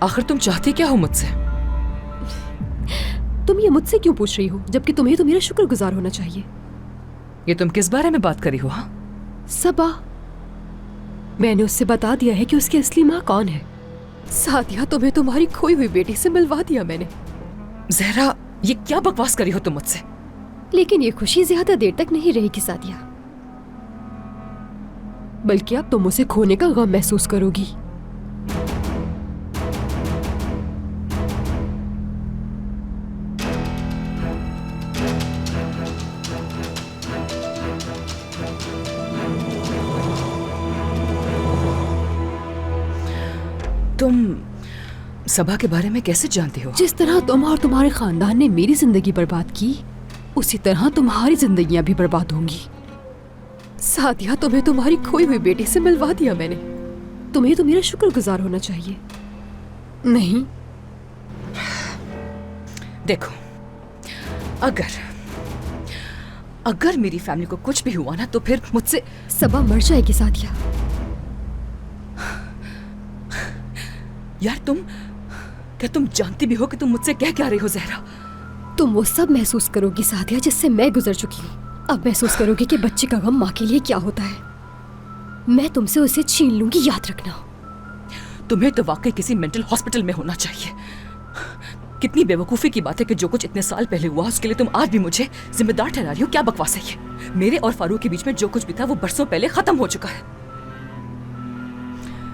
आखिर तुम चाहती क्या हो मुझसे? तुम ये मुझसे क्यों पूछ रही हो, जबकि तुम्हें तो मेरा शुक्रगुजार होना चाहिए। ये तुम किस बारे में बात करी हो? हाँ, सबा, मैंने उससे बता दिया है कि उसकी असली माँ कौन है। सादिया, तुम्हें तुम्हारी खोई हुई बेटी से मिलवा दिया मैंने। जहरा, ये क्या बकवास करी हो तुम मुझसे? लेकिन ये खुशी ज्यादा देर तक नहीं रहेगी सादिया, बल्कि अब तुम उसे खोने का गम महसूस करोगी। तुम सबा के बारे में कैसे जानती हो? जिस तरह तुम और तुम्हारे खानदान ने मेरी जिंदगी बर्बाद की, उसी तरह तुम्हारी जिंदगियां भी बर्बाद होंगी। सादिया, तुम्हें तुम्हारी खोई हुई बेटी से मिलवा दिया मैंने। तुम्हें तो मेरा शुक्रगुजार होना चाहिए। नहीं, देखो, अगर मेरी फैमिली को कुछ भी हुआ ना तो फिर मुझसे सबा मर जाएगी सादिया। यार, क्या तुम जानती भी हो कि तुम मुझसे क्या कह रही हो जहरा? तुम वो सब महसूस करोगी सादिया जिससे मैं गुजर चुकी हूँ। अब महसूस करोगी कि बच्चे का गम माँ के लिए क्या होता है। मैं तुमसे उसे छीन लूंगी, याद रखना। तुम्हें तो वाकई किसी मेंटल हॉस्पिटल में होना चाहिए। कितनी बेवकूफी की बात है कि जो कुछ इतने साल पहले हुआ उसके लिए तुम आज भी मुझे जिम्मेदार ठहरा रही हो। क्या बकवास है ये? मेरे और फारूक के बीच में जो कुछ भी था वो बरसों पहले खत्म हो चुका है।